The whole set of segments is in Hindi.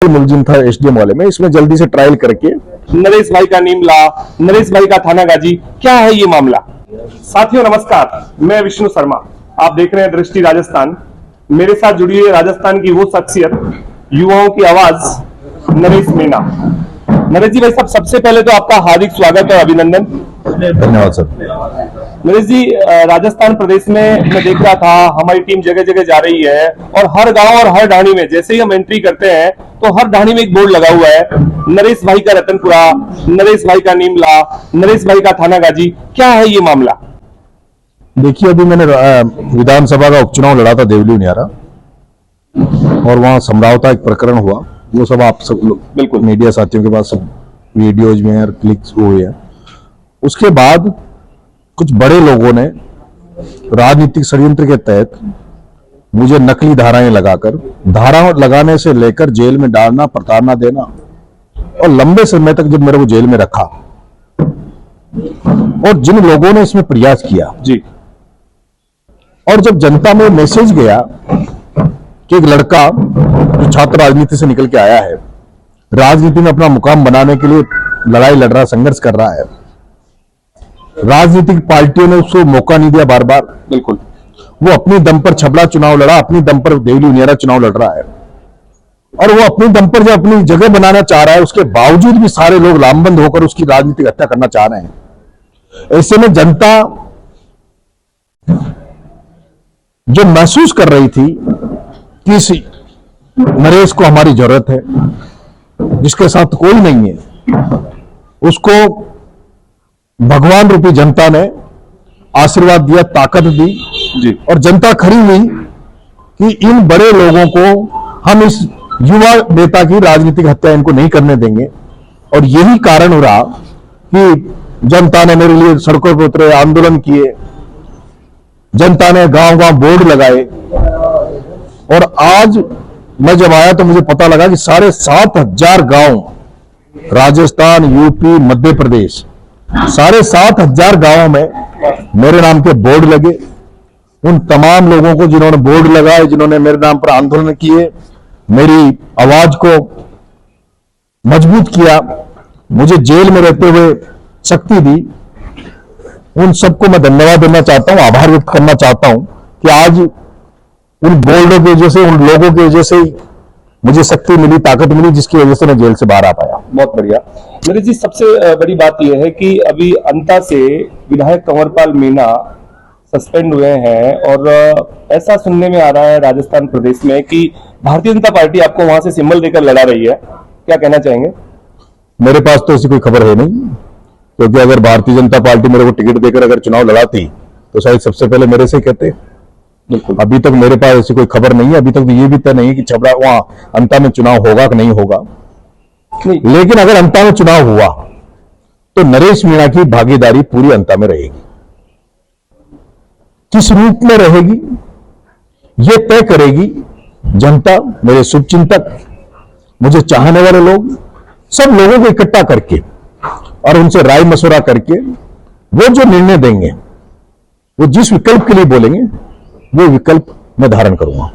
से मुलजिम था एसडीएम वाले में, इसमें जल्दी से ट्रायल करके नरेश भाई का नीमला, नरेश भाई का थाना गाजी, क्या है ये मामला? साथियों नमस्कार, मैं विष्णु शर्मा, आप देख रहे हैं दृष्टि राजस्थान। मेरे साथ जुड़ी है राजस्थान की वो शख्सियत, युवाओं की आवाज, नरेश मीणा। नरेश जी भाई साहब, सबसे पहले तो आपका हार्दिक स्वागत और अभिनंदन। धन्यवाद सर। नरेश जी, राजस्थान प्रदेश में मैं देख रहा था हमारी टीम जगह जगह जा रही है और हर गांव और हर ढाणी में जैसे ही हम एंट्री करते हैं तो हर ढाणी में एक बोर्ड लगा हुआ है, नरेश भाई का रतनपुरा, नरेश भाई का नीमला, नरेश भाई का थाना गाजी। क्या है ये मामला? देखिए, अभी मैंने विधानसभा का उपचुनाव लड़ा था देवली उनियारा, और वहां समरावता एक प्रकरण हुआ, वो सब आप सब लोग बिल्कुल मीडिया साथियों के पास सब वीडियोज में और क्लिक्स हुए हैं। उसके बाद कुछ बड़े लोगों ने राजनीतिक षड्यंत्र के तहत मुझे नकली धाराएं लगाकर, धारा लगाने से लेकर जेल में डालना, प्रताड़ना देना, और लंबे समय तक जब मेरे को जेल में रखा, और जिन लोगों ने इसमें प्रयास किया जी, और जब जनता में मैसेज गया कि एक लड़का जो छात्र राजनीति से निकल के आया है, राजनीति में अपना मुकाम बनाने के लिए लड़ाई लड़ रहा, संघर्ष कर रहा है, राजनीतिक पार्टियों ने उसको मौका नहीं दिया बार बार, बिल्कुल वो अपनी दम पर छबड़ा चुनाव लड़ा, अपनी दम पर देवली उनियारा चुनाव लड़ रहा है, और वो अपनी दम पर जो अपनी जगह बनाना चाह रहा है, उसके बावजूद भी सारे लोग लामबंद होकर उसकी राजनीतिक हत्या करना चाह रहे हैं। ऐसे में जनता जो महसूस कर रही थी कि इस नरेश को हमारी जरूरत है, जिसके साथ कोई नहीं है, उसको भगवान रूपी जनता ने आशीर्वाद दिया, ताकत दी जी, और जनता खड़ी हुई कि इन बड़े लोगों को हम इस युवा नेता की राजनीतिक हत्या इनको नहीं करने देंगे। और यही कारण हो रहा कि जनता ने मेरे लिए सड़कों पर उतरे, आंदोलन किए, जनता ने गांव गांव बोर्ड लगाए, और आज मैं जब आया तो मुझे पता लगा कि 7,500 गांव, राजस्थान, यूपी, मध्य प्रदेश, 7,500 गांवों में मेरे नाम के बोर्ड लगे। उन तमाम लोगों को जिन्होंने बोर्ड लगाए, जिन्होंने मेरे नाम पर आंदोलन किए, मेरी आवाज को मजबूत किया, मुझे जेल में रहते हुए शक्ति दी, उन सबको मैं धन्यवाद देना चाहता हूं, आभार व्यक्त करना चाहता हूं कि आज उन बोर्डों की वजह से, उन लोगों की वजह से ही मुझे शक्ति मिली, ताकत मिली, जिसकी वजह से मैं जेल से बाहर आ पाया। बहुत बढ़िया। नरेश जी, सबसे बड़ी बात यह है कि अभी अंता से विधायक कंवरपाल मीणा सस्पेंड हुए हैं, और ऐसा सुनने में आ रहा है राजस्थान प्रदेश में कि भारतीय जनता पार्टी आपको वहां से सिंबल देकर लड़ा रही है। क्या कहना चाहेंगे? मेरे पास तो ऐसी कोई खबर है नहीं, क्योंकि अगर भारतीय जनता पार्टी मेरे को टिकट देकर अगर चुनाव लड़ाती तो शायद सबसे पहले मेरे से कहते। बिल्कुल, अभी तक मेरे पास ऐसी कोई खबर नहीं है। अभी तक तो ये भी तय नहीं है कि छबड़ा वहां अंता में चुनाव होगा कि नहीं होगा। नहीं, लेकिन अगर अंता में चुनाव हुआ तो नरेश मीणा की भागीदारी पूरी अंता में रहेगी। किस रूप में रहेगी ये तय करेगी जनता, मेरे शुभचिंतक, मुझे चाहने वाले लोग, सब लोगों को इकट्ठा करके और उनसे राय मशवरा करके वो जो निर्णय देंगे, वो जिस विकल्प के लिए बोलेंगे, वो विकल्प मैं धारण करूंगा।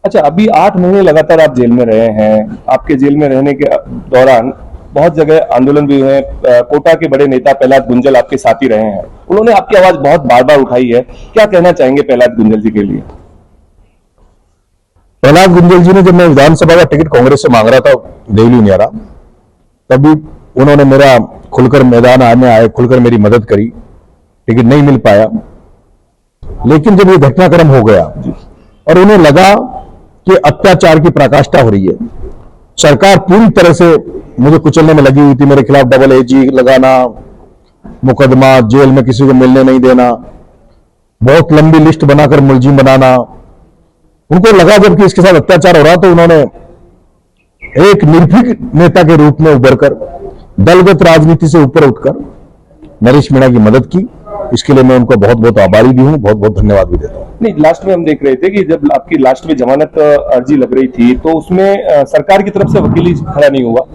अच्छा, अभी 8 महीने लगातार आप जेल में रहे हैं। आपके जेल में रहने के दौरान बहुत जगह आंदोलन भी हुए। कोटा के बड़े नेता प्रहलाद गुंजल आपके साथी रहे हैं, उन्होंने आपकी आवाज बहुत बार बार उठाई है। क्या कहना चाहेंगे प्रहलाद गुंजल जी के लिए? प्रहलाद गुंजल जी ने, जब मैं विधानसभा का टिकट कांग्रेस से मांग रहा था देवली उनियारा, तभी उन्होंने मेरा खुलकर मैदान में आए, खुलकर मेरी मदद करी। टिकट नहीं मिल पाया, लेकिन जब ये घटनाक्रम हो गया और उन्हें लगा कि अत्याचार की पराकाष्ठा हो रही है, सरकार पूरी तरह से मुझे कुचलने में लगी हुई थी, मेरे खिलाफ डबल एजी लगाना, मुकदमा, जेल में किसी को मिलने नहीं देना, बहुत लंबी लिस्ट बनाकर मुलजिम बनाना। उनको लगा जबकि इसके साथ अत्याचार हो रहा, तो उन्होंने एक निर्भीक नेता के रूप में उभरकर, दलगत राजनीति से ऊपर उठकर नरेश मीणा की मदद की। इसके लिए मैं उनको बहुत बहुत आभारी भी हूं, बहुत बहुत धन्यवाद भी देता हूं। नहीं, लास्ट में हम देख रहे थे कि जब आपकी लास्ट में जमानत अर्जी लग रही थी तो उसमें सरकार की तरफ से वकील ही खड़ा नहीं हुआ,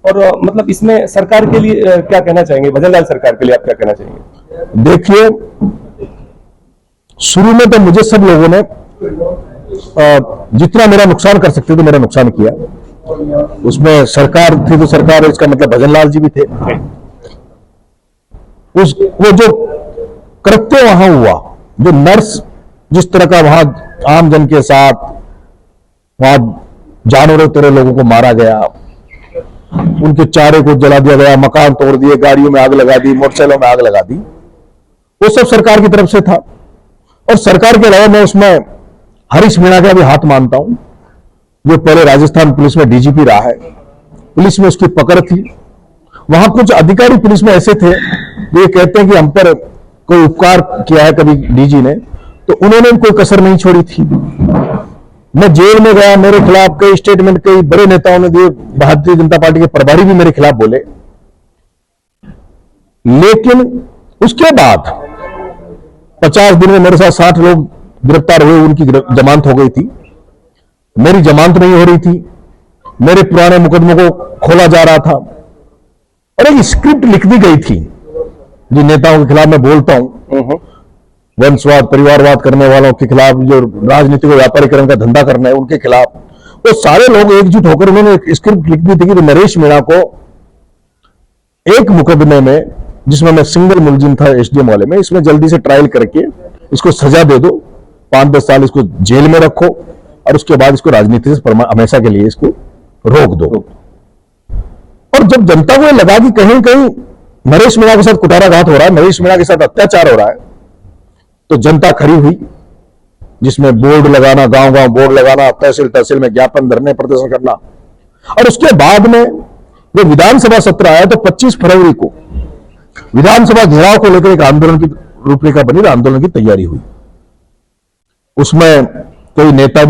और मतलब इसमें सरकार के लिए क्या कहना चाहेंगे? भजनलाल सरकार के लिए आप क्या कहना चाहेंगे? देखिए, शुरू में तो मुझे सब लोगों ने जितना मेरा नुकसान कर सकते थे मेरा नुकसान किया, उसमें सरकार थी तो सरकार, इसका मतलब भजनलाल जी भी थे। वो जो कृत्य वहां हुआ, जो नर्स जिस तरह का वहां आम जन के साथ वहां जानवरों तरह लोगों को मारा गया, उनके चारे को जला दिया गया, मकान तोड़ दिए, गाड़ियों में आग लगा दी, मोटरसाइकिलों में आग लगा दी, वो सब सरकार की तरफ से था। और सरकार के अलावा मैं उसमें हरीश मीणा का भी हाथ मानता हूं, जो पहले राजस्थान पुलिस में डीजीपी रहा है। पुलिस में उसकी पकड़ थी। वहां कुछ अधिकारी पुलिस में ऐसे थे जो ये कहते हैं कि हम पर कोई उपकार किया है कभी डीजी ने, तो उन्होंने कोई कसर नहीं छोड़ी थी। मैं जेल में गया, मेरे खिलाफ कई स्टेटमेंट कई बड़े नेताओं ने दिए, भारतीय जनता पार्टी के प्रभारी भी मेरे खिलाफ बोले। लेकिन उसके बाद 50 दिन में मेरे साथ 60 लोग गिरफ्तार हुए, उनकी जमानत हो गई थी, मेरी जमानत नहीं हो रही थी, मेरे पुराने मुकदमों को खोला जा रहा था, और एक स्क्रिप्ट लिख दी गई थी जिन नेताओं के खिलाफ मैं बोलता हूं, वंशवाद परिवारवाद करने वालों के खिलाफ, जो राजनीति को व्यापारीकरण का धंधा करना है उनके खिलाफ, वो सारे लोग एकजुट होकर उन्होंने एक स्क्रिप्ट लिख दी थी कि नरेश मीणा को एक मुकदमे में, जिसमें मैं सिंगल मुलजिम था एसडीएम वाले में, इसमें जल्दी से ट्रायल करके इसको सजा दे दो, 5-10 साल इसको जेल में रखो, और उसके बाद इसको राजनीति से हमेशा के लिए इसको रोक दो। और जब जनता को लगा कि कहीं कहीं नरेश मीणा के साथ कुटाराघात हो रहा है, नरेश मीणा के साथ अत्याचार हो रहा है, तो जनता खड़ी हुई, जिसमें बोर्ड लगाना, गांव गांव बोर्ड लगाना, तहसील तहसील में ज्ञापन धरने प्रदर्शन करना। और उसके बाद में जब विधानसभा सत्र आया तो 25 फरवरी को विधानसभा घेराव को लेकर एक आंदोलन की रूपरेखा बनी, आंदोलन की तैयारी हुई। उसमें कई नेता भी